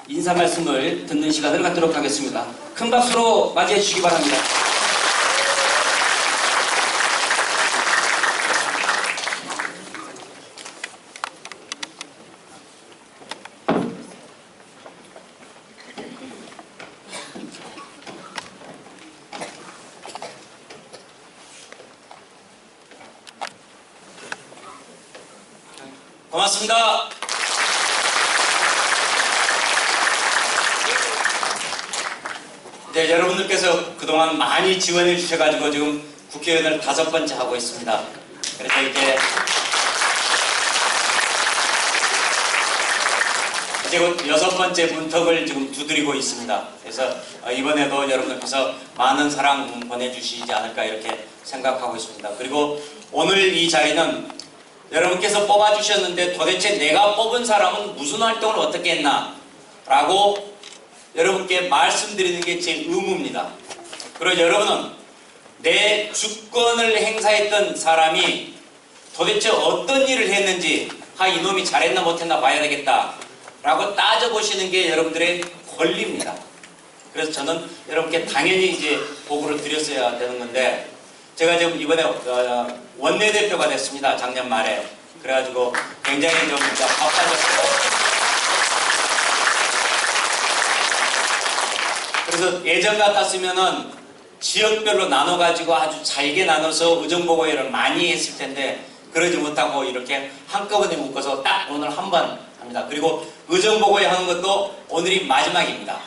인사 말씀을 듣는 시간을 갖도록 하겠습니다. 큰 박수로 맞이해 주시기 바랍니다. 고맙습니다. 네, 여러분들께서 그동안 많이 지원해 주셔가지고 지금 국회의원을 5번째 하고 있습니다. 그래서 이제 곧 6번째 문턱을 지금 두드리고 있습니다. 그래서 이번에도 여러분들께서 많은 사랑 보내주시지 않을까 이렇게 생각하고 있습니다. 그리고 오늘 이 자리는 여러분께서 뽑아주셨는데 도대체 내가 뽑은 사람은 무슨 활동을 어떻게 했나 라고 여러분께 말씀드리는 게 제 의무입니다. 그리고 여러분은 내 주권을 행사했던 사람이 도대체 어떤 일을 했는지 이놈이 잘했나 못했나 봐야 되겠다 라고 따져보시는 게 여러분들의 권리입니다. 그래서 저는 여러분께 당연히 이제 보고를 드렸어야 되는 건데 제가 지금 이번에 원내대표가 됐습니다. 작년 말에. 그래가지고 굉장히 좀 바빠졌어요. 그래서 예전 같았으면은 지역별로 나눠가지고 아주 잘게 나눠서 의정보고회를 많이 했을 텐데 그러지 못하고 이렇게 한꺼번에 묶어서 딱 오늘 한 번 합니다. 그리고 의정보고회 하는 것도 오늘이 마지막입니다.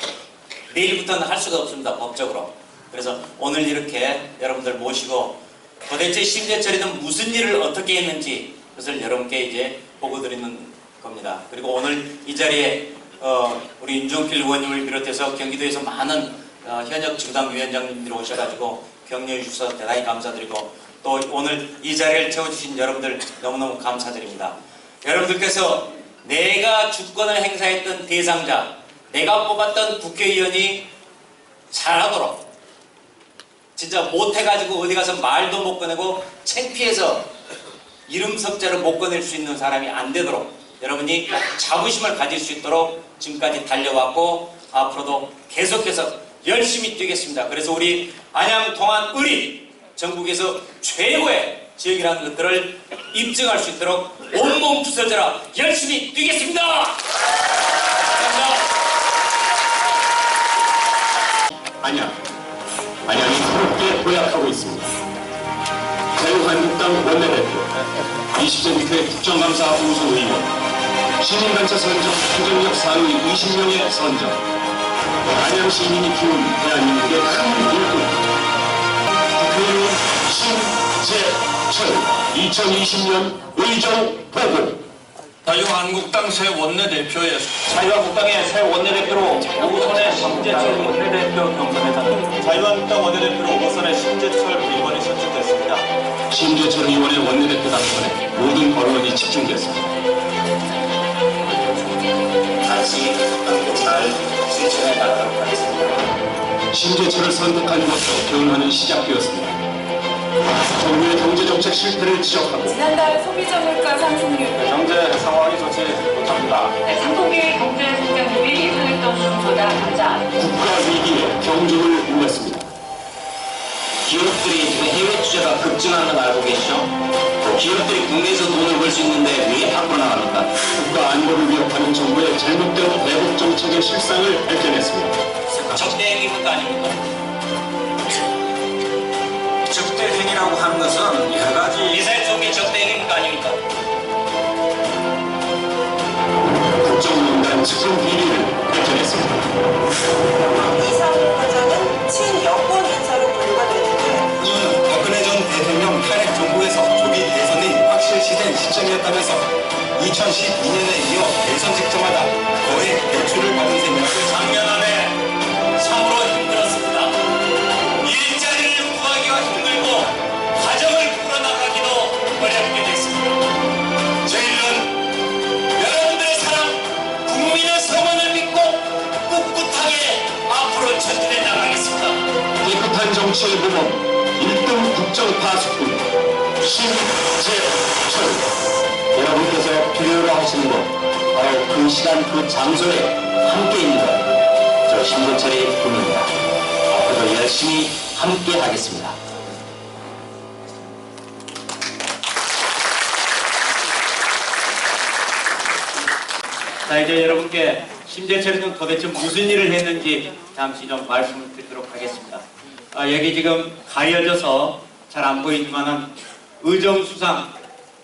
내일부터는 할 수가 없습니다. 법적으로. 그래서 오늘 이렇게 여러분들 모시고 도대체 심재철이는 무슨 일을 어떻게 했는지 그것을 여러분께 이제 보고 드리는 겁니다. 그리고 오늘 이 자리에 우리 윤종필 의원님을 비롯해서 경기도에서 많은 현역 정당위원장님들이 오셔가지고 격려해 주셔서 대단히 감사드리고 또 오늘 이 자리를 채워주신 여러분들 너무너무 감사드립니다. 여러분들께서 내가 주권을 행사했던 대상자, 내가 뽑았던 국회의원이 잘하도록 진짜 못해가지고 어디 가서 말도 못 꺼내고 창피해서 이름 석자를 못 꺼낼 수 있는 사람이 안 되도록 여러분이 자부심을 가질 수 있도록 지금까지 달려왔고 앞으로도 계속해서 열심히 뛰겠습니다. 그래서 우리 안양, 동안, 의리 전국에서 최고의 지역이라는 것들을 입증할 수 있도록 온몸 부서져라 열심히 뛰겠습니다. 감사합니다. 안양이 새롭게 도약하고 있습니다. 자유한국당 원내대표, 20대 국회 국정감사 우수의원, 시민단체 선정 추진력 상위 20명의 선정, 안양 시민이 키운 대한민국의 큰 일꾼, 국회의원 신재철 2020년 의정 보고. 자유한국당 새 원내대표의 자유한국당의 새 원내대표로 오선의 신재철 원내대표 경선에서 자유한국당 원내대표로 오선의 신재철 의원이 선출됐습니다. 신재철 의원의 원내대표 당선에 모든 언론이 집중됐습니다. 다시 함께 잘 실천해 나가도록 하겠습니다. 신재철을 선택한 것도 변화는 시작되었습니다. 정부의 경제정책 실패를 지적하고 지난달 소비자 물가 상승률 경제 상황이 좋지 못합니다. 3분기 경제 성장률이 예상했던 수준보다 낮지 않습니다. 국가 위기에 경주를 울렸습니다. 기업들이 지금 해외 투자가 급증하는 거 알고 계시죠? 기업들이 국내에서 돈을 벌 수 있는데 왜 밖으로 나갑니까? 국가 안보를 위협하는 정부의 잘못된 대북 정책의 실상을 밝혀냈습니다. 적대행위입니까 아닙니까? 적대행위라고 하는 것은 여러 가지 미사일 쏘기 적대행위입니까 아닙니까? 국정농단 측근 비리를 밝혀냈습니다. 이상훈 과장은 친여권 인사로 분류가 되는데 박근혜 전 대통령 탄핵 정부에서 조기 대선이 확실시된 시점이었다면서 2012년에 이어 대선 직전마다 거액 대출을 받은 셈이라고 작년 안에 참으로 힘들었습니다. 일자리를 구하기가 힘들고 가정을 꾸려나가기도 어렵게 됐습니다. 저희는 여러분들의 사랑, 국민의 성원을 믿고 꿋꿋하게 앞으로 전진해 나가겠습니다. 깨끗한 정치의 모범 1등 국정파수꾼 신재철, 여러분께서 필요로 하시는 것 바로 그 시간 그 장소에 함께 있는 것, 저 신재철의 꿈입니다. 앞으로도 열심히 함께 하겠습니다. 자, 이제 여러분께 심재철이는 도대체 무슨 일을 했는지 잠시 좀 말씀을 드리도록 하겠습니다. 여기 지금 가려져서 잘 안 보이지만은 의정수상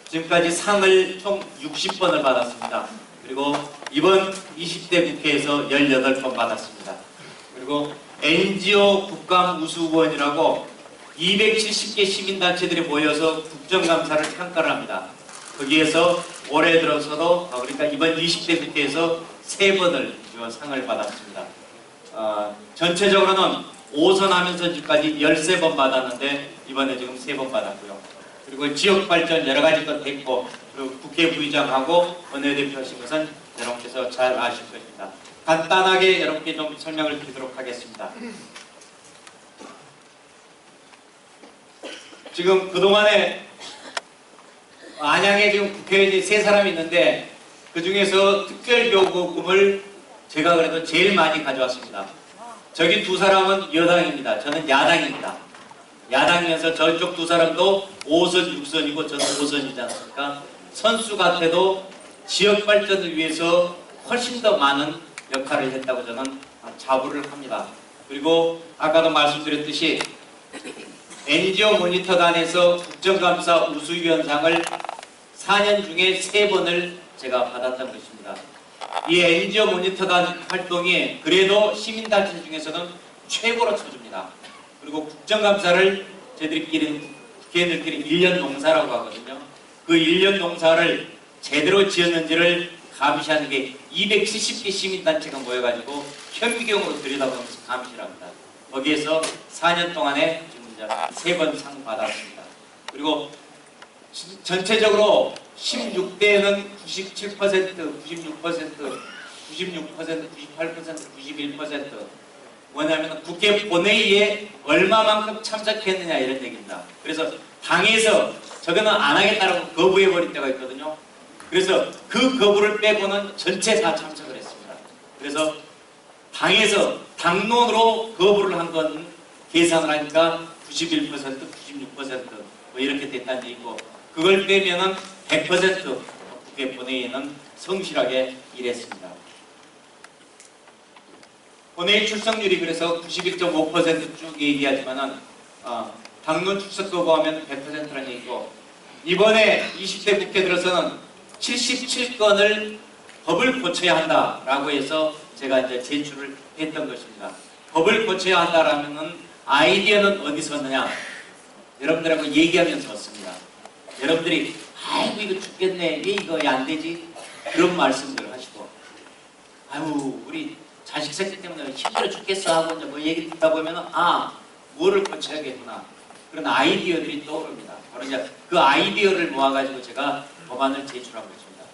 지금까지 상을 총 60번을 받았습니다. 그리고 이번 20대 국회에서 18번 받았습니다. 그리고 NGO 국감우수위원이라고 270개 시민단체들이 모여서 국정감사를 평가를 합니다. 거기에서 올해 들어서도 그러니까 이번 20대 국회에서 3번을 상을 받았습니다. 전체적으로는 5선 하면서 지금까지 13번 받았는데 이번에 지금 3번 받았고요. 그리고 지역발전 여러 가지 것 됐고, 그리고 국회 부의장하고 원내대표 하신 것은 여러분께서 잘 아실 것입니다. 간단하게 여러분께 좀 설명을 드리도록 하겠습니다. 지금 그동안에 안양에 지금 국회의원이 3사람이 있는데 그 중에서 특별교부금을 제가 그래도 제일 많이 가져왔습니다. 저기 2사람은 여당입니다. 저는 야당입니다. 야당이면서 저쪽 2사람도 5선, 6선이고 저는 5선이지 않습니까? 선수 같아도 지역 발전을 위해서 훨씬 더 많은 역할을 했다고 저는 자부를 합니다. 그리고 아까도 말씀드렸듯이 NGO 모니터단에서 국정감사 우수위원상을 4년 중에 3번을 제가 받았던 것입니다. 이 NGO 모니터단 활동이 그래도 시민단체 중에서는 최고로 쳐줍니다. 그리고 국정감사를 저희들끼리 국회의원들끼리 1년 농사라고 하거든요. 그 1년 농사를 제대로 지었는지를 감시하는 게 270개 시민단체가 모여가지고 현미경으로 들여다보면서 감시를 합니다. 거기에서 4년 동안에 지금 3번 상 받았습니다. 그리고 전체적으로 16대는 97%, 96%, 98%, 91%, 뭐냐면 국회 본회의에 얼마만큼 참석했느냐 이런 얘기입니다. 그래서 당에서 저거는 안 하겠다라고 거부해버릴 때가 있거든요. 그래서 그 거부를 빼고는 전체 다 참석을 했습니다. 그래서 당에서 당론으로 거부를 한 건 계산을 하니까 91%, 96% 뭐 이렇게 됐다는 얘기고, 그걸 빼면은 100% 국회 본회의는 성실하게 일했습니다. 본회의 출석률이 그래서 91.5% 쭉 얘기하지만은 당론 출석 거부하면 100%라는 얘기고, 이번에 20대 국회 들어서는 77건을 법을 고쳐야 한다라고 해서 제가 이제 제출을 했던 것입니다. 법을 고쳐야 한다라면은 아이디어는 어디서 왔느냐? 여러분들하고 얘기하면서 왔습니다. 여러분들이 아이고 이거 죽겠네, 왜 이거 안 되지? 그런 말씀들을 하시고, 아유 우리 자식 새끼 때문에 힘들어 죽겠어 하고 이제 뭐 얘기 듣다 보면은 뭐를 고쳐야겠구나, 그런 아이디어들이 떠오릅니다. 바로 이제 그 아이디어를 모아가지고 제가 법안을 제출한 것입니다.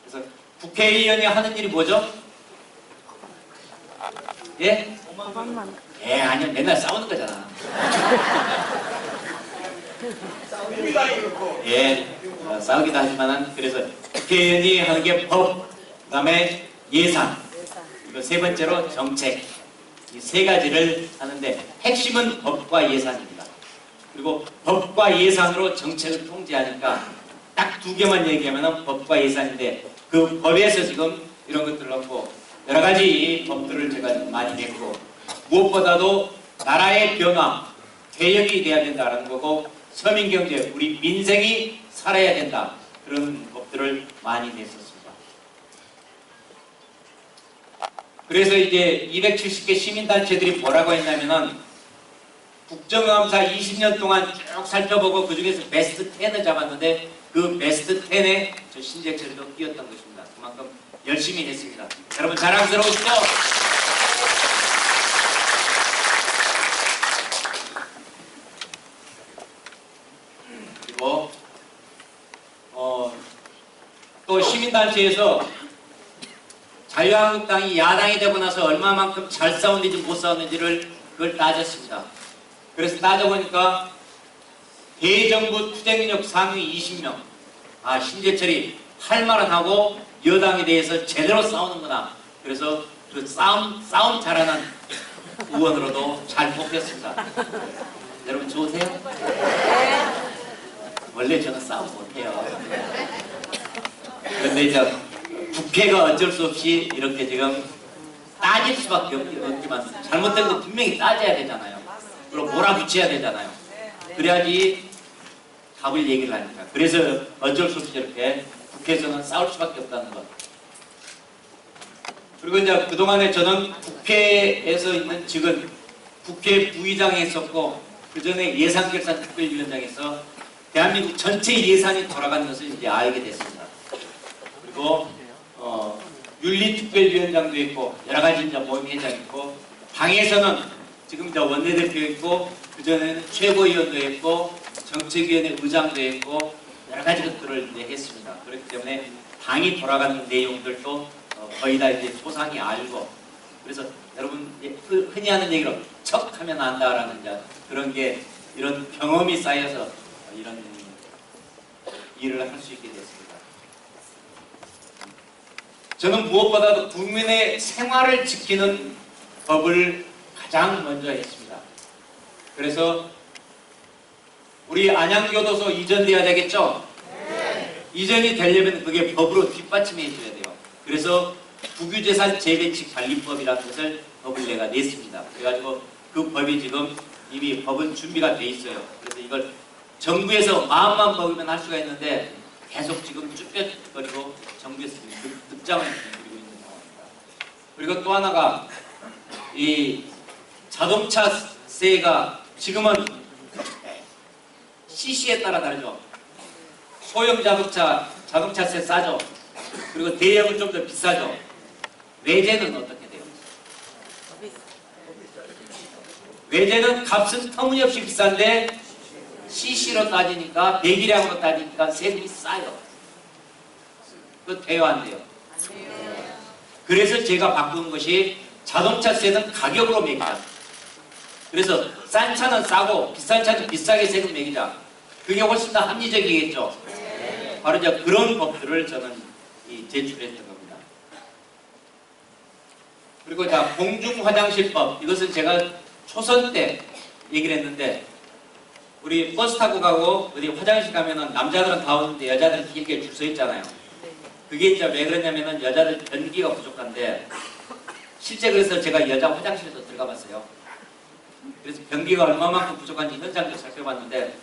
그래서 국회의원이 하는 일이 뭐죠? 예? 아니요, 맨날 싸우는 거잖아. 싸우기도 하지만은, 그래서 국회의원이 하는 게 법, 그 다음에 예산, 그리고 3번째로 정책, 이 3가지를 하는데 핵심은 법과 예산입니다. 그리고 법과 예산으로 정책을 통제하니까 딱 2개만 얘기하면 법과 예산인데, 그 법에서 지금 이런 것들을 넣고 여러 가지 법들을 제가 많이 냈고, 무엇보다도 나라의 변화, 개혁이 돼야 된다는 거고, 서민경제, 우리 민생이 살아야 된다, 그런 법들을 많이 냈었습니다. 그래서 이제 270개 시민단체들이 뭐라고 했냐면은, 국정감사 20년 동안 쭉 살펴보고 그 중에서 베스트 10을 잡았는데 그 베스트 10에 저 신재철이도 끼었던 것입니다. 그만큼 열심히 했습니다. 여러분 자랑스러우시죠? 그리고 또 시민단체에서 자유한국당이 야당이 되고 나서 얼마만큼 잘 싸웠는지 못 싸웠는지를 그걸 따졌습니다. 그래서 따져보니까 대정부 투쟁력 상위 20명, 신재철이 할 말은 하고 여당에 대해서 제대로 싸우는구나. 그래서 그 싸움 잘하는 의원으로도 잘 뽑혔습니다. 여러분 좋으세요? 원래 저는 싸움 못해요. 그런데 이제 국회가 어쩔 수 없이 이렇게 지금 따질 수밖에 없지만 잘못된 거 분명히 따져야 되잖아요. 그리고 몰아붙여야 되잖아요. 그래야지 답을 얘기를 하니까. 그래서 어쩔 수 없이 이렇게 국회에서는 싸울 수밖에 없다는 것. 그리고 이제 그동안에 저는 국회에서 있는 직은 국회 부의장에 있었고 그 전에 예산결산특별위원장에서 대한민국 전체 예산이 돌아가는 것을 이제 알게 됐습니다. 그리고 윤리특별위원장도 있고 여러 가지 이제 모임회장 있고 당에서는 지금 이제 원내대표 있고 그 전에는 최고위원도 있고 정책위원회 의장도 있고 여러 가지 것들을 이제 했습니다. 그렇기 때문에 당이 돌아가는 내용들도 거의 다 이제 소상히 알고 그래서 여러분 흔히 하는 얘기로 척하면 안다라는 이제 그런 게 이런 경험이 쌓여서 이런 일을 할 수 있게 됐습니다. 저는 무엇보다도 국민의 생활을 지키는 법을 가장 먼저 했습니다. 그래서 우리 안양교도소 이전돼야 되겠죠? 네. 이전이 되려면 그게 법으로 뒷받침해 줘야 돼요. 그래서 국유재산 재배치 관리법이라는 것을 법을 내가 냈습니다. 그래가지고 그 법이 지금 이미 법은 준비가 돼 있어요. 그래서 이걸 정부에서 마음만 먹으면 할 수가 있는데 계속 지금 쭈뼛거리고 정부에서 득장을 부리고 있는 상황입니다. 그리고 또 하나가 이 자동차세가 지금은 CC에 따라 다르죠. 소형 자동차세 싸죠. 그리고 대형은 좀 더 비싸죠. 외제는 어떻게 돼요? 외제는 값은 터무니없이 비싼데 CC로 따지니까 배기량으로 따지니까 세금이 싸요. 그거 돼요 안 돼요? 그래서 제가 바꾼 것이 자동차세는 가격으로 매기자. 그래서 싼 차는 싸고 비싼 차는 비싸게 세금 매기자. 그게 훨씬 더 합리적이겠죠. 바로 이제 그런 법들을 저는 제출했던 겁니다. 그리고 자 공중화장실법 이것은 제가 초선 때 얘기를 했는데 우리 버스 타고 가고 어디 화장실 가면은 남자들은 다 오는데 여자들은 길게 줄 서 있잖아요. 그게 이제 왜 그러냐면은 여자들 변기가 부족한데 실제 그래서 제가 여자 화장실에서 들어가 봤어요. 그래서 변기가 얼마만큼 부족한지 현장도 살펴봤는데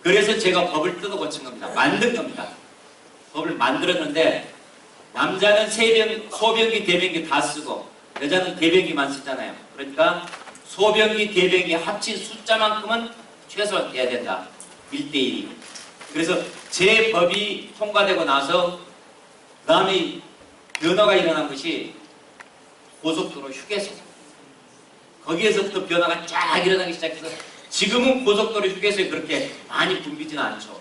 그래서 제가 법을 뜯어 고친 겁니다. 만든 겁니다. 법을 만들었는데 남자는 소변기, 대변기 다 쓰고 여자는 대변기만 쓰잖아요. 그러니까 소변기, 대변기 합친 숫자만큼은 최소한 돼야 된다. 1:1이. 그래서 제 법이 통과되고 나서 그 다음에 변화가 일어난 것이 고속도로 휴게소. 거기에서부터 변화가 쫙 일어나기 시작해서 지금은 고속도로 휴게소에 그렇게 많이 붐비지는 않죠.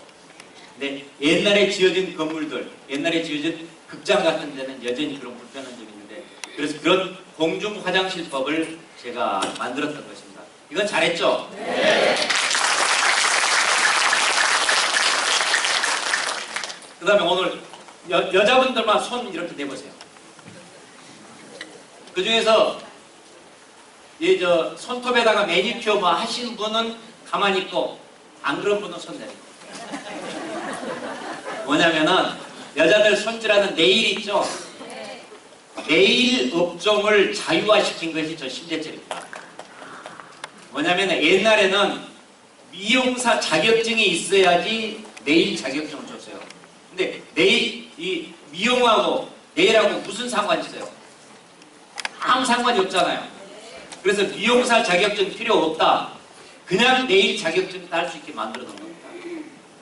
근데 옛날에 지어진 건물들, 옛날에 지어진 극장 같은 데는 여전히 그런 불편한 점이 있는데 그래서 그런 공중 화장실법을 제가 만들었던 것입니다. 이건 잘했죠? 네. 그 다음에 오늘 여자분들만 손 이렇게 내보세요. 그 중에서 손톱에다가 매니큐어 뭐 하시는 분은 가만히 있고 안 그런 분은 손 내리고. 뭐냐면은 여자들 손질하는 네일 있죠? 네일 업종을 자유화시킨 것이 저 심재철입니다. 뭐냐면은 옛날에는 미용사 자격증이 있어야지 네일 자격증을 줬어요. 근데 이 미용하고 네일하고 무슨 상관이 있어요? 아무 상관이 없잖아요. 그래서 미용사 자격증 필요 없다. 그냥 네일 자격증 다 할 수 있게 만들어 놓은 겁니다.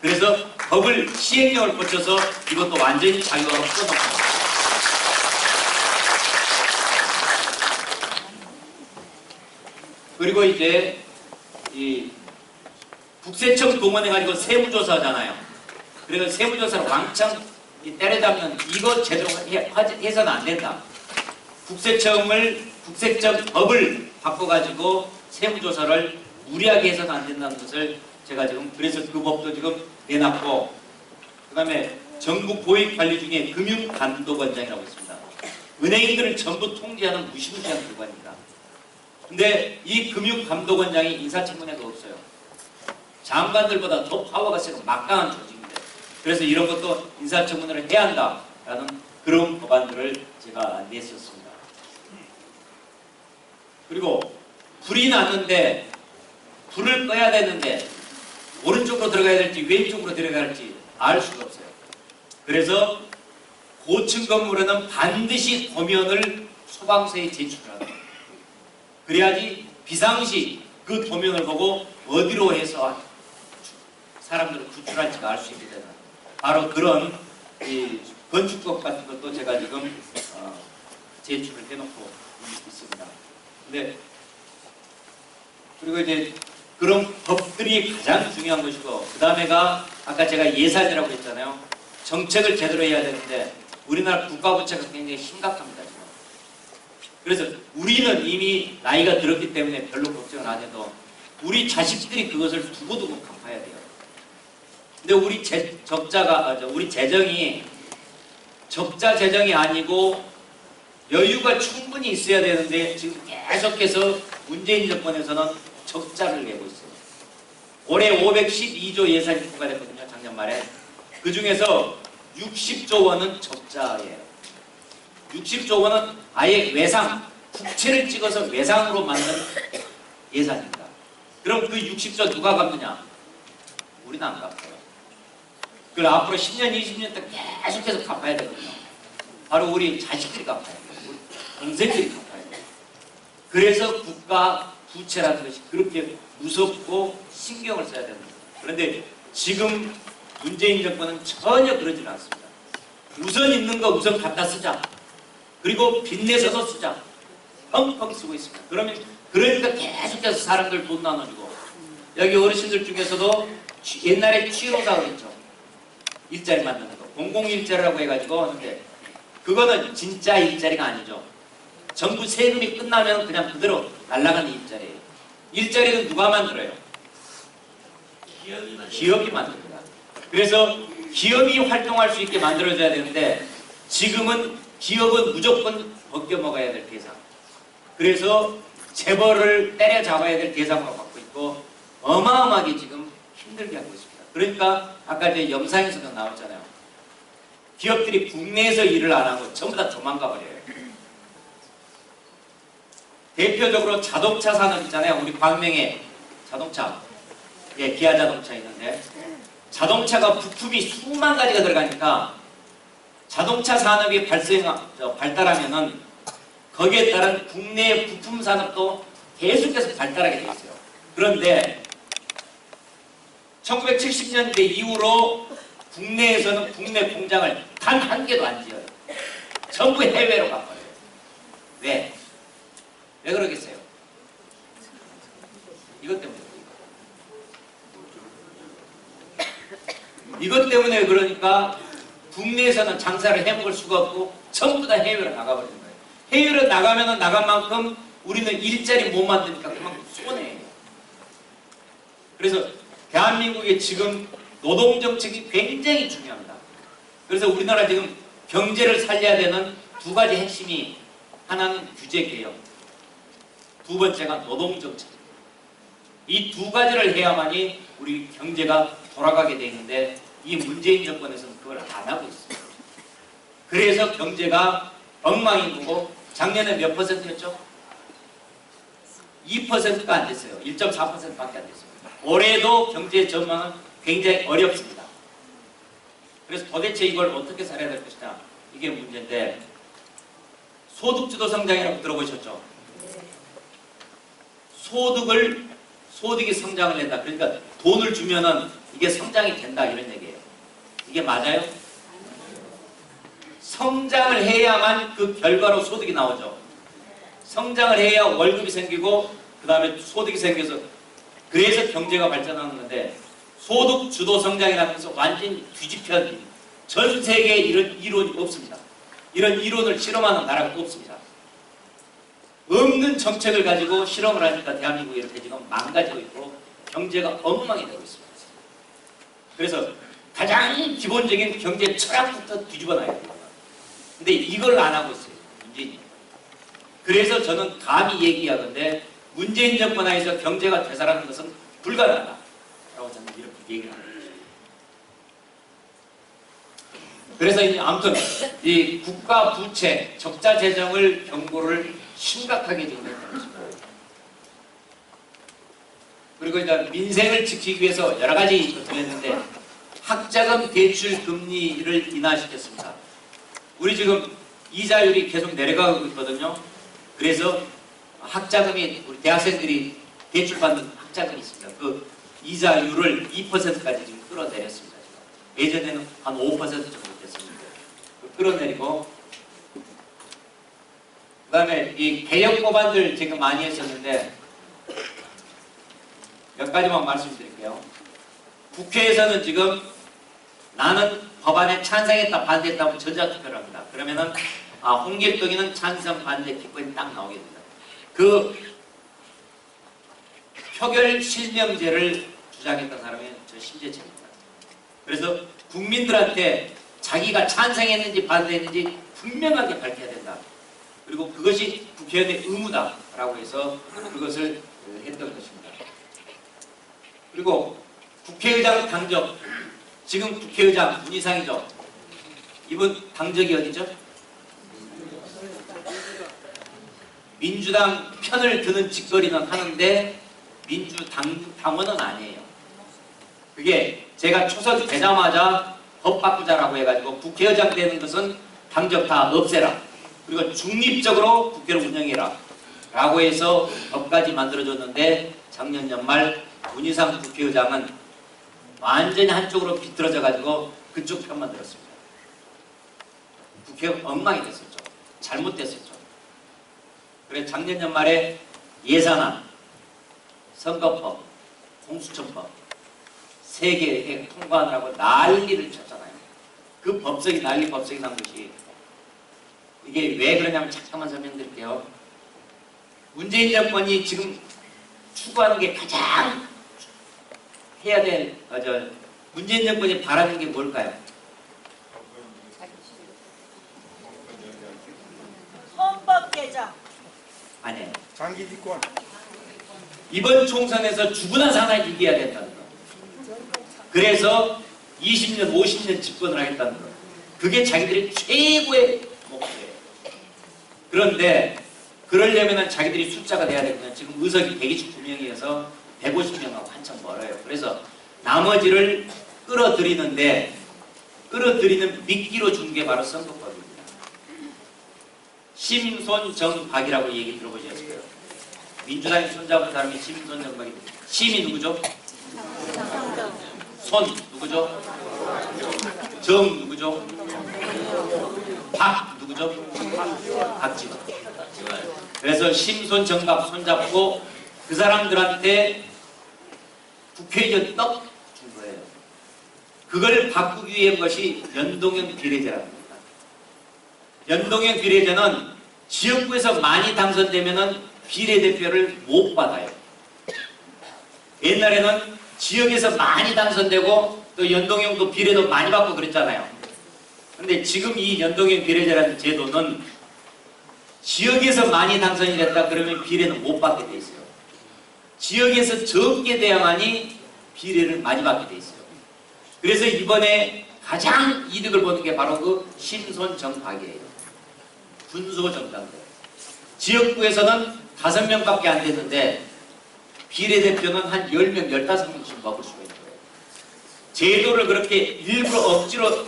그래서 법을 시행령을 거쳐서 이것도 완전히 자유화로 풀어놓습니다. 그리고 이제 이 국세청 동원해가지고 세무조사잖아요. 그래서 세무조사를 왕창 때려잡는 이거 제대로 해서는 안 된다. 국세청 법을 바꿔가지고 세무조사를 무리하게 해서는 안 된다는 것을 제가 지금 그래서 그 법도 지금 내놨고 그 다음에 정부 고액 관리 중에 금융감독원장이라고 있습니다. 은행들을 전부 통제하는 무시무시한 기관입니다. 근데 이 금융감독원장이 인사청문회가 없어요. 장관들보다 더 파워가 세고 막강한 조직인데, 그래서 이런 것도 인사청문회를 해야 한다라는 그런 법안들을 제가 냈었습니다. 그리고 불이 났는데 불을 꺼야 되는데 오른쪽으로 들어가야 될지 왼쪽으로 들어가야 할지 알 수가 없어요. 그래서 고층 건물에는 반드시 도면을 소방서에 제출하라. 그래야지 비상시 그 도면을 보고 어디로 해서 사람들을 구출할지가 알 수 있게 되는 바로 그런 이 건축법 같은 것도 제가 지금 제출을 해놓고 있습니다. 근데 그리고 이제 그런 법들이 가장 중요한 것이고, 그 다음에가 아까 제가 예산이라고 했잖아요. 정책을 제대로 해야 되는데 우리나라 국가부채가 굉장히 심각합니다, 지금. 그래서 우리는 이미 나이가 들었기 때문에 별로 걱정을 안 해도 우리 자식들이 그것을 두고두고 갚아야 돼요. 근데 우리 우리 재정이 적자 재정이 아니고 여유가 충분히 있어야 되는데 지금 계속해서 문재인 정권에서는 적자를 내고 있어요. 올해 512조 예산이 통과됐거든요, 작년 말에. 그 중에서 60조 원은 적자예요. 60조 원은 아예 외상, 국채를 찍어서 외상으로 만든 예산입니다. 그럼 그 60조 누가 갚느냐? 우리는 안 갚아요. 그걸 앞으로 10년, 20년 동안 계속해서 갚아야 되거든요. 바로 우리 자식들이 갚아야 돼요. 우리 동생들이 갚아야 돼요. 그래서 국가 부채라는 것이 그렇게 무섭고 신경을 써야 됩니다. 그런데 지금 문재인 정권은 전혀 그러지는 않습니다. 우선 있는 거 우선 갖다 쓰자. 그리고 빚내서도 쓰자. 펑펑 쓰고 있습니다. 그러니까 계속해서 사람들 돈 나눠주고, 여기 어르신들 중에서도 옛날에 취로사 그랬죠. 일자리 만드는 거. 공공일자리라고 해가지고 하는데 그거는 진짜 일자리가 아니죠. 정부 세금이 끝나면 그냥 그대로 날아가는 일자리예요. 일자리는 누가 만들어요? 기업이 만듭니다. 그래서 기업이 활동할 수 있게 만들어줘야 되는데 지금은 기업은 무조건 벗겨먹어야 될 대상. 그래서 재벌을 때려잡아야 될 대상으로 갖고 있고 어마어마하게 지금 힘들게 하고 있습니다. 그러니까 아까 제 영상에서도 나왔잖아요. 기업들이 국내에서 일을 안 하고 전부 다 도망가 버려요. 대표적으로 자동차 산업 있잖아요. 우리 광명에 자동차, 기아 자동차 있는데 자동차가 부품이 수만 가지가 들어가니까 자동차 산업이 발달하면은 거기에 따른 국내 부품 산업도 계속해서 발달하게 돼 있어요. 그런데 1970년대 이후로 국내에서는 국내 공장을 단 한 개도 안 지어요. 전부 해외로 가버려요. 왜? 왜 그러겠어요? 이것 때문에. 이것 때문에 그러니까 국내에서는 장사를 해먹을 수가 없고 전부 다 해외로 나가버리는 거예요. 해외로 나가면 나간 만큼 우리는 일자리 못 만드니까 그만큼 손해예요. 그래서 대한민국의 지금 노동정책이 굉장히 중요합니다. 그래서 우리나라 지금 경제를 살려야 되는 두 가지 핵심이, 하나는 규제개혁, 두 번째가 노동정책. 이 두 가지를 해야만이 우리 경제가 돌아가게 돼 있는데 이 문재인 정권에서는 그걸 안 하고 있습니다. 그래서 경제가 엉망인 거고, 작년에 몇 %였죠? 2%가 안 됐어요. 1.4%밖에 안 됐어요. 올해도 경제 전망은 굉장히 어렵습니다. 그래서 도대체 이걸 어떻게 살아야 될 것이냐, 이게 문제인데, 소득주도 성장이라고 들어보셨죠? 소득이 성장을 낸다. 그러니까 돈을 주면은 이게 성장이 된다, 이런 얘기예요. 이게 맞아요? 성장을 해야만 그 결과로 소득이 나오죠. 성장을 해야 월급이 생기고 그 다음에 소득이 생겨서, 그래서 경제가 발전하는 건데, 소득 주도 성장이라는 것은 완전히 뒤집혀진, 전 세계에 이런 이론이 없습니다. 이런 이론을 실험하는 나라가 없습니다. 없는 정책을 가지고 실험을 하니까 대한민국이 이렇게 지금 망가지고 있고 경제가 엉망이 되고 있습니다. 그래서 가장 기본적인 경제 철학부터 뒤집어놔야 됩니다. 근데 이걸 안 하고 있어요. 문재인이. 그래서 저는 감히 얘기하건데 문재인 정권 하에서 경제가 되살아나는 것은 불가능하다. 라고 저는 이렇게 얘기를 합니다. 그래서 이제 아무튼 이 국가 부채, 적자 재정을 경고를 심각하게 진행했다는 것입니다. 그리고 이제 민생을 지키기 위해서 여러 가지 것들을 했는데 학자금 대출 금리를 인하시켰습니다. 우리 지금 이자율이 계속 내려가고 있거든요. 그래서 학자금이 우리 대학생들이 대출받는 학자금이 있습니다. 그 이자율을 2%까지 지금 끌어내렸습니다. 예전에는 한 5% 정도 됐습니다. 끌어내리고 그 다음에 이 개혁 법안들 제가 많이 했었는데 몇 가지만 말씀드릴게요. 국회에서는 지금 나는 법안에 찬성했다 반대했다 하면 전자투표를 합니다. 그러면은 홍길동이는 찬성 반대 기권이 딱 나오게 됩니다. 그 표결 실명제를 주장했던 사람이 저 심재철입니다. 그래서 국민들한테 자기가 찬성했는지 반대했는지 분명하게 밝혀야 된다. 그리고 그것이 국회의원의 의무다라고 해서 그것을 했던 것입니다. 그리고 국회의장 당적, 지금 국회의장 문희상이죠. 이분 당적이 어디죠? 민주당 편을 드는 짓거리는 하는데 민주당원은 아니에요. 그게 제가 초선 되자마자 법 바꾸자라고 해가지고 국회의장 되는 것은 당적 다 없애라. 그리고 중립적으로 국회를 운영해라. 라고 해서 법까지 만들어줬는데 작년 연말 문희상 국회의장은 완전히 한쪽으로 비틀어져가지고 그쪽 편만 들었습니다. 국회가 엉망이 됐었죠. 잘못됐었죠. 그래서 작년 연말에 예산안, 선거법, 공수처법 3개 통과하느라고 난리를 쳤잖아요. 그 법석이 난리 법석이 난 것이 이게 왜 그러냐면 잠깐만 설명드릴게요. 문재인 정권이 지금 추구하는 게 가장 해야 될 문재인 정권이 바라는 게 뭘까요? 헌법 개정. 아니에요. 장기 집권. 이번 총선에서 죽으나 사나 이겨야 된다는 거. 그래서 20년, 50년 집권을 하겠다는 거. 그게 자기들이 최고의 목표예요. 그런데 그러려면 자기들이 숫자가 돼야 되거든요. 지금 의석이 129명이어서 150명하고 한참 멀어요. 그래서 나머지를 끌어들이는 미끼로 준 게 바로 선거법입니다. 심손정박이라고 얘기 들어보셨을 거예요. 민주당이 손잡은 사람이 심손정박입니다. 심이 누구죠? 손 누구죠? 정 누구죠? 박 누구죠? 박지원. 그래서 심손정박 손잡고 그 사람들한테 국회의원 떡 준 거예요. 그걸 바꾸기 위한 것이 연동형 비례제랍니다. 연동형 비례제는 지역구에서 많이 당선되면은 비례대표를 못 받아요. 옛날에는 지역에서 많이 당선되고 또 연동형도 비례도 많이 받고 그랬잖아요. 그런데 지금 이 연동형 비례제라는 제도는 지역에서 많이 당선이 됐다 그러면 비례는 못 받게 돼 있어요. 지역에서 적게 돼야만이 비례를 많이 받게 돼 있어요. 그래서 이번에 가장 이득을 보는 게 바로 그 심손정박이에요. 군소정당들. 지역구에서는 5명밖에 안 됐는데 비례대표는 한 10명, 15명씩 먹을 수가 있는 거예요. 제도를 그렇게 일부러 억지로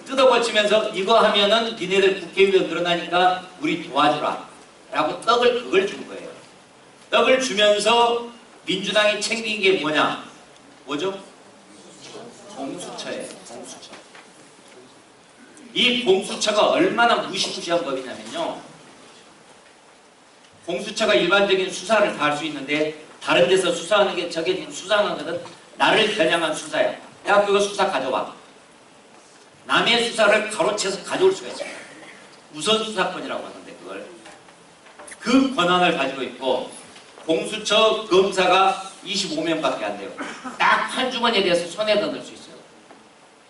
뜯어고치면서 이거 하면은 니네들 국회의원 늘어나니까 우리 도와주라 라고 그걸 준 거예요. 떡을 주면서 민주당이 챙긴 게 뭐죠? 공수처예요. 공수처. 이 공수처가 얼마나 무시무시한 법이냐면요. 공수처가 일반적인 수사를 다 할 수 있는데 다른 데서 수사하는 게 저게 지금 수사하는 거는 나를 겨냥한 수사야. 야 그거 수사 가져와. 남의 수사를 가로채서 가져올 수가 있습니다. 우선 수사권이라고 하는데 그걸. 그 권한을 가지고 있고 공수처 검사가 25명밖에 안 돼요. 딱 한 주머니에 대해서 손에다 넣을 수 있어요.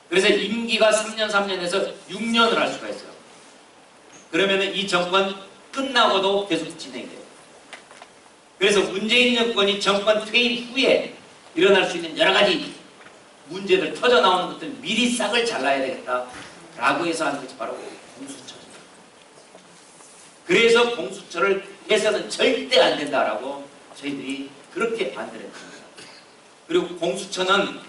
그래서 임기가 3년에서 6년을 할 수가 있어요. 그러면은 이 정권 끝나고도 계속 진행이 돼요. 그래서 문재인 정권이 정권 퇴임 후에 일어날 수 있는 여러 가지 문제들 터져 나오는 것들 미리 싹을 잘라야 되겠다라고 해서 하는 것이 바로 공수처입니다. 그래서 공수처를 해서는 절대 안 된다라고 저희들이 그렇게 반대를 했습니다. 그리고 공수처는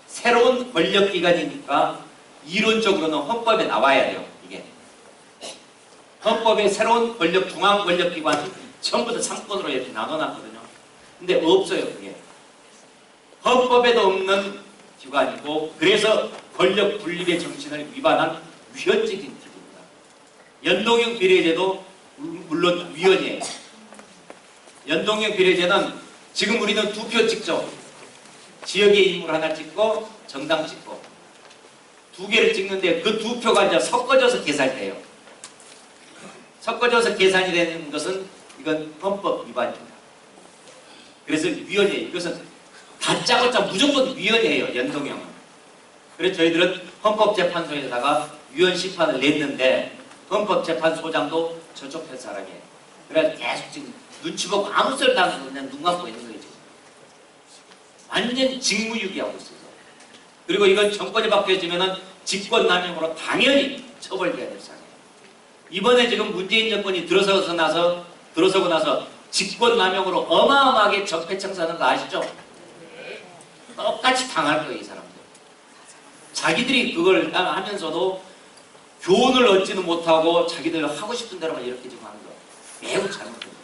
새로운 권력기관이니까 이론적으로는 헌법에 나와야 돼요. 이게 헌법에 새로운 권력, 중앙권력기관 전부 다 3권으로 이렇게 나눠놨거든요. 근데 없어요. 그게 헌법에도 없는 기관이고, 그래서 권력 분립의 정신을 위반한 위헌적인 기구입니다. 연동형 비례제도 물론 위헌이에요. 연동형 비례제는 지금 우리는 2표 찍죠. 지역의 인물 하나 찍고 정당 찍고 2개를 찍는데 그 2표가 이제 섞어져서 계산돼요. 섞어져서 계산이 되는 것은 이건 헌법 위반입니다. 그래서 위헌이에요. 이것은 다짜고짜 무조건 위헌이에요. 연동형은. 그래서 저희들은 헌법재판소에다가 위헌 심판을 냈는데 헌법재판소장도 저쪽 편 사람이에요. 그래서 계속 지금 눈치 보고 아무 소리도 안 하고 그냥 눈 감고 있는 거예요. 지금. 완전 직무유기하고 있어요. 그리고 이건 정권이 바뀌어지면은 직권남용으로 당연히 처벌돼야 될 사안이에요. 이번에 지금 문재인 정권이 들어서고 나서 직권남용으로 어마어마하게 적폐청산하는 거 아시죠? 똑같이 당할 거예요, 이 사람들. 자기들이 그걸 하면서도 교훈을 얻지는 못하고 자기들 하고 싶은 대로만 이렇게 지금 하는 거 매우 잘못된 거예요.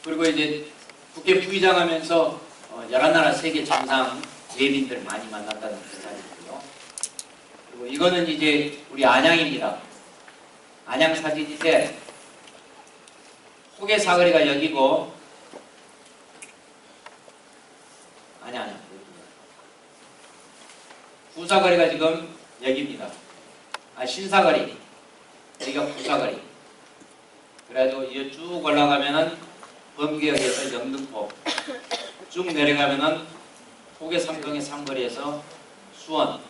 그리고 이제 국회 부의장 하면서 여러 나라 세계 정상 외빈들 많이 만났다는 기사이고요. 그리고 이거는 이제 우리 안양입니다. 안양 사진인데 호계 사거리가 여기고 아니야 구사거리가 지금 여기입니다. 신사거리 여기가 구사거리. 그래가지고 이제 쭉 올라가면은 범계역에서 영등포 쭉 내려가면은 호계 삼동의 삼거리에서 수원,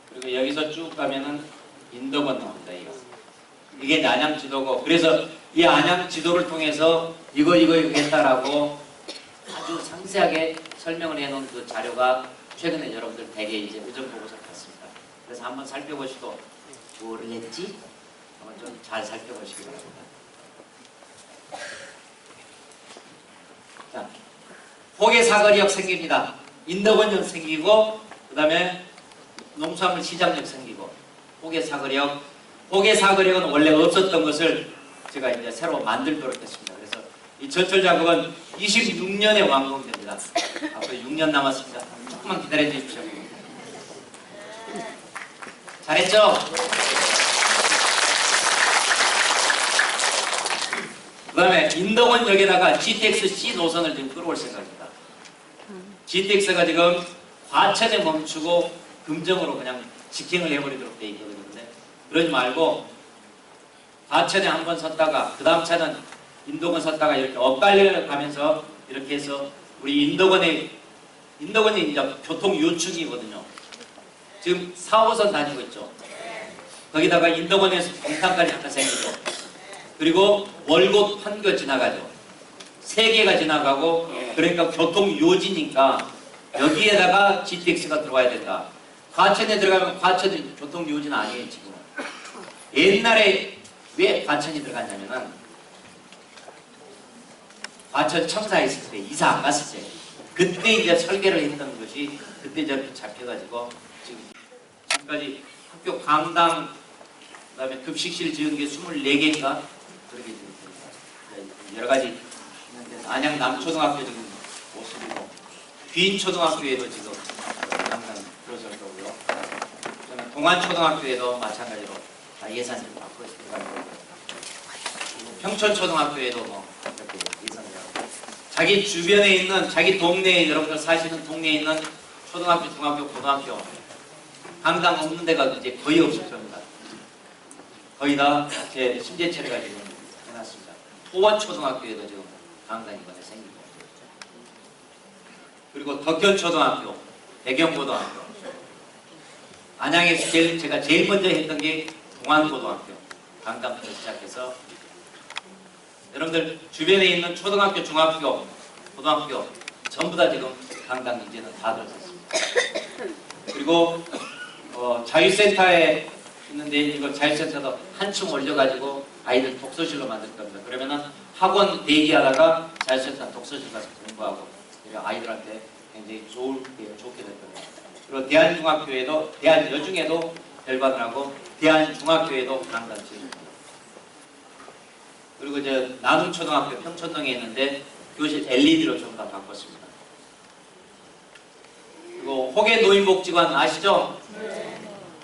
그리고 여기서 쭉 가면은 인덕원 나옵니다. 이게 안양 지도고, 그래서 이 안양 지도를 통해서 이거 했다라고 아주 상세하게 설명을 해놓은 그 자료가 최근에 여러분들 대개 이제 의정보고서 같습니다. 그래서 한번 살펴보시고 뭐를 했지? 한번 좀 잘 살펴보시기 바랍니다. 자, 호계 사거리역 생깁니다. 인덕원역 생기고, 그 다음에 농수산물 시장역 생기고, 호계 사거리역. 호계 사거리역은 원래 없었던 것을 제가 이제 새로 만들도록 했습니다. 그래서 이 전철 작업은 26년에 완공됩니다. 앞으로 6년 남았습니다. 조금만 기다려 주십시오. 잘했죠? 그 다음에 인덕원역에다가 GTX-C 노선을 지금 끌어올 생각입니다. GTX가 지금 과천에 멈추고 금정으로 그냥 직행을 해버리도록 돼 있거든요. 근데 그러지 말고 과천에 한번 섰다가 그 다음 차는 인덕원 섰다가 이렇게 엇갈려 가면서 이렇게 해서 우리 인덕원이 이제 교통 요충이거든요. 지금 4호선 다니고 있죠. 거기다가 인덕원에서 동탄까지 하나 생기죠. 그리고 월곶 판교 지나가죠. 3개가 지나가고, 그러니까 교통 요지니까 여기에다가 GTX가 들어와야 된다. 과천에 들어가면 과천이 교통 요지는 아니에요. 지금 옛날에 왜 과천이 들어갔냐면은 과천 청사에 있을 때, 이사 안 갔을 때, 그때 이제 설계를 했던 것이 그때 저렇게 잡혀가지고 지금까지 학교 강당, 그 다음에 급식실 지은 게 24개인가 그렇게 됩니다. 여러 가지 있는데, 안양 남초등학교 지금 모습이고, 귀인초등학교에도 지금 항상 들어설 거고요. 그다음에 동안초등학교에도 마찬가지로 다 예산을 받고 있습니다. 평촌초등학교에도 뭐 이렇게 예산을 하고, 자기 주변에 있는, 자기 동네에, 여러분들 사시는 동네에 있는 초등학교, 중학교, 고등학교 강당 없는 데가 이제 거의 없을 겁니다. 거의 다 제 심재 처리가 지금 해놨습니다. 토원초등학교에도 지금 강당이 이번에 생기고, 그리고 덕현초등학교, 대경고등학교, 안양에서 제가 제일 먼저 했던 게 동안고등학교, 강남부터 시작해서 여러분들 주변에 있는 초등학교, 중학교, 고등학교 전부 다 지금 강당 이제는 다 들어섰습니다. 그리고 자유센터에 있는데 이거 자유센터도 한층 올려가지고 아이들 독서실로 만들 겁니다. 그러면은 학원 대기하다가 자유센터 독서실 가서 공부하고 아이들한테 굉장히 좋게 될 겁니다. 그리고 대한중학교에도 대한여중에도 별관을 하고 대한중학교에도 강당 지입니다. 그리고 이제 나눔초등학교 평촌동에 있는데 교실 LED로 전부 다 바꿨습니다. 그리고 호계 노인복지관 아시죠?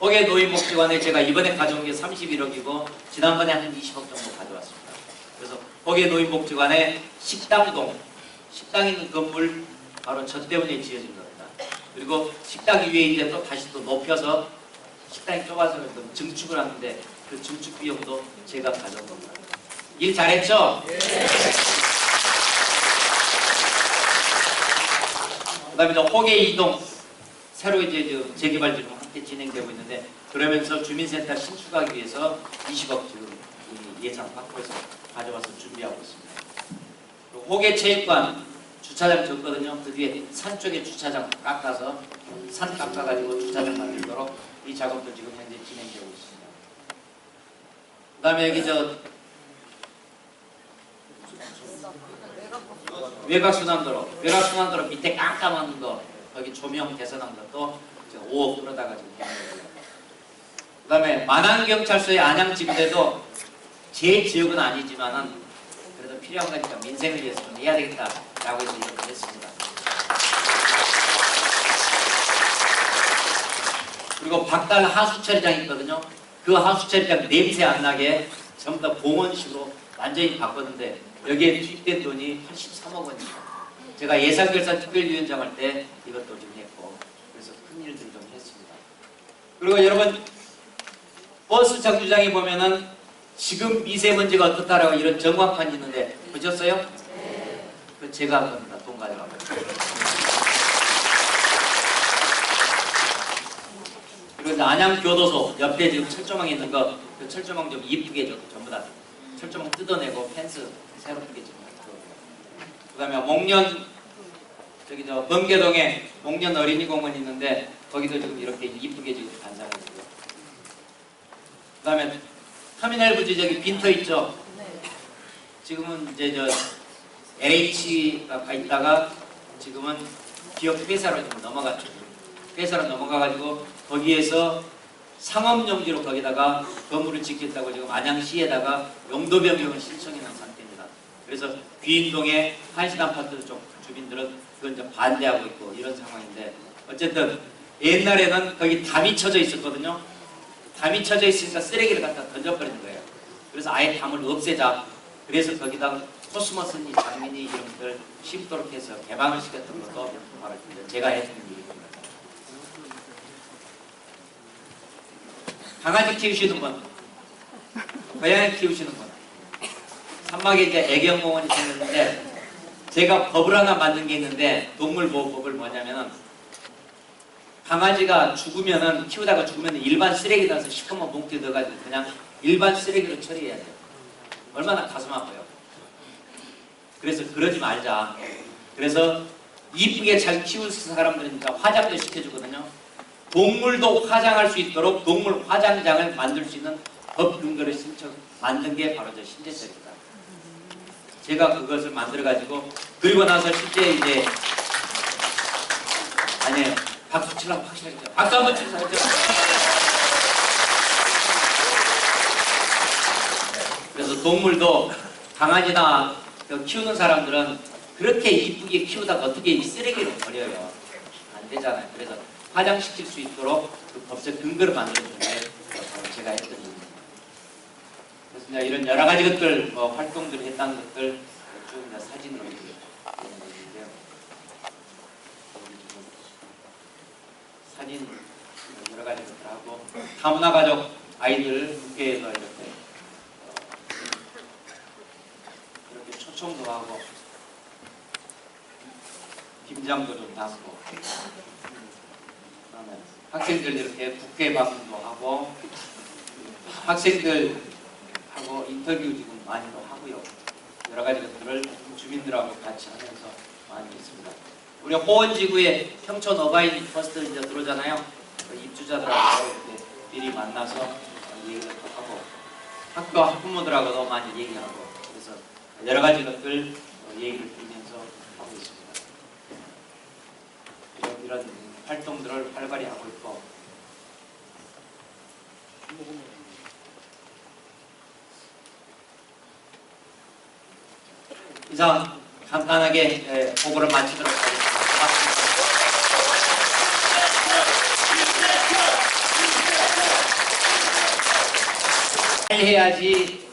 호계 노인복지관에 제가 이번에 가져온 게 31억이고 지난번에 한 20억 정도 가져왔습니다. 그래서 호계 노인복지관에 식당동, 식당 있는 건물 바로 저 때문에 지어진 겁니다. 그리고 식당 위에 이제 또 다시 또 높여서 식당이 좁아서 증축을 하는데 그 증축 비용도 제가 가져온 겁니다. 일 잘했죠? 그 다음에 호계 이동 새로 이제 재개발 지금 함께 진행되고 있는데 그러면서 주민센터 신축하기 위해서 20억 지금 예산 확보해서 가져와서 준비하고 있습니다. 호계 체육관 주차장 졌거든요. 그 뒤에 산 쪽에 주차장 깎아서 산 깎아가지고 주차장 만들도록 이 작업도 지금 현재 진행되고 있습니다. 그 다음에 여기 외곽순환도로 밑에 깜깜한 거 거기 조명 개선한 것도 5억 끌어다가 지금 그 다음에 만안경찰서의 안양지구대도 제 지역은 아니지만은 그래도 필요한 거니까 민생을 위해서 좀 해야 되겠다라고 해서 이렇게 했습니다. 그리고 박달 하수처리장 있거든요. 그 하수처리장 냄새 안 나게 전부 다 공원식으로 완전히 바꿨는데 여기에 투입된 돈이 83억 원입니다. 제가 예산결산 특별위원장 할 때 이것도 좀 했고 그래서 큰 일들 좀 했습니다. 그리고 여러분 버스 정류장에 보면은 지금 미세먼지가 어떻다라고 이런 전광판이 있는데 보셨어요? 그 제가 한 겁니다. 돈 가져가고. 그리고 이제 안양교도소 옆에 지금 철조망이 있는 거 그 철조망 좀 이쁘게 좀 전부 다 철조망 뜯어내고 펜스 새롭게 좀 그 다음에 목련 저기 범계동에 목련 어린이공원이 있는데 거기도 지금 이렇게 이쁘게 지금 반사했고요. 그 다음에 터미널 부지 저기 빈터 있죠? 지금은 이제 LH가 있다가 지금은 기업 회사로 지금 넘어갔죠. 회사로 넘어가가지고 거기에서 상업용지로 거기다가 건물을 짓겠다고 지금 안양시에다가 용도 변경을 신청해 놓은 상태입니다. 그래서 귀인동의 한신아파트 쪽 주민들은 그건 이제 반대하고 있고 이런 상황인데 어쨌든 옛날에는 거기 담이 쳐져 있었거든요. 담이 쳐져 있으니까 쓰레기를 갖다 던져버리는 거예요. 그래서 아예 담을 없애자. 그래서 거기다 코스모스니 장미니 이런 것들 심도록 해서 개방을 시켰던 것도 바로 제가 했던 일입니다. 강아지 키우시는 분, 고양이 키우시는 분, 산막에 이제 애견공원이 생겼는데 제가 법을 하나 만든 게 있는데 동물보호법을 뭐냐면은 강아지가 죽으면은 키우다가 죽으면 일반 쓰레기 나서 시커먼 봉투에 넣어가지고 그냥 일반 쓰레기로 처리해야 돼요. 얼마나 가슴 아파요. 그래서 그러지 말자. 그래서 이쁘게 잘 키울 사람들이니까 화장도 시켜주거든요. 동물도 화장할 수 있도록 동물 화장장을 만들 수 있는 법 근거를 만든 게 바로 저 신재철입니다. 제가 그것을 만들어가지고 그리고 나서 실제 이제 아니에요. 박수 치려면 확실하게 박수 한번 치세요. 그래서 동물도 강아지나 키우는 사람들은 그렇게 이쁘게 키우다가 어떻게 쓰레기로 버려요. 안 되잖아요. 그래서 화장시킬 수 있도록 그 법적 근거를 만들어주는 게 제가 했던 일입니다. 그래서 이런 여러 가지 것들, 활동들을 했다는 것들 쭉 사진으로 보여드리는데요. 사진 여러 가지 것들 하고 다문화가족 아이들 국회에서 이렇게 초청도 하고 긴장도 좀 낫고, 그다음에 학생들 이렇게 국회 방문도 하고, 학생들하고 인터뷰 지금 많이도 하고요. 여러 가지 것들을 주민들하고 같이 하면서 많이 했습니다. 우리 호원지구에 평촌 어바인 퍼스트 이제 들어오잖아요. 그 입주자들하고 이렇게 미리 만나서 얘기를 하고, 학교 학부모들하고도 많이 얘기하고, 그래서 여러 가지 것들 얘기를 드리면서 하고 있습니다. 이런 활동들을 활발히 하고 있고, 이상 간단하게 보고를 마치도록 하겠습니다. 잘 해야지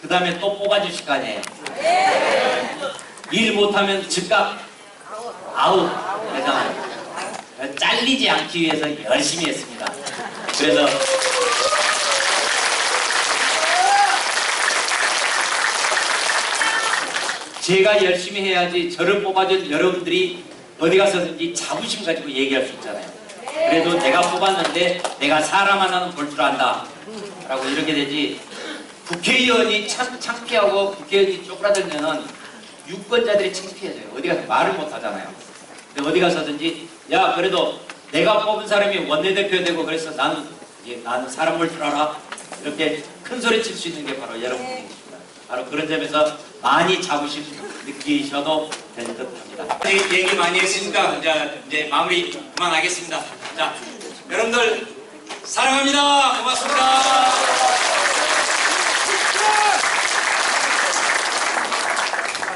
그 다음에 또 뽑아주실 거 아니에요. 일 못하면 즉각 아웃 되잖아요. 잘리지 않기 위해서 열심히 했습니다. 그래서 제가 열심히 해야지 저를 뽑아준 여러분들이 어디 가서든지 자부심 가지고 얘기할 수 있잖아요. 그래도 내가 뽑았는데 내가 사람 하나는 볼 줄 안다 라고 이렇게 되지, 국회의원이 창피하고 국회의원이 쪼그라들면은 유권자들이 창피해져요. 어디 가서 말을 못 하잖아요. 근데 어디 가서든지 야 그래도 내가 뽑은 사람이 원내대표 되고 그래서 나는 사람 볼 줄 알아, 이렇게 큰 소리 칠 수 있는 게 바로 여러분들입니다. 바로 그런 점에서 많이 자부심 느끼셔도 될 듯 합니다. 얘기 많이 했으니까 이제 마무리 그만하겠습니다. 자, 여러분들 사랑합니다. 고맙습니다.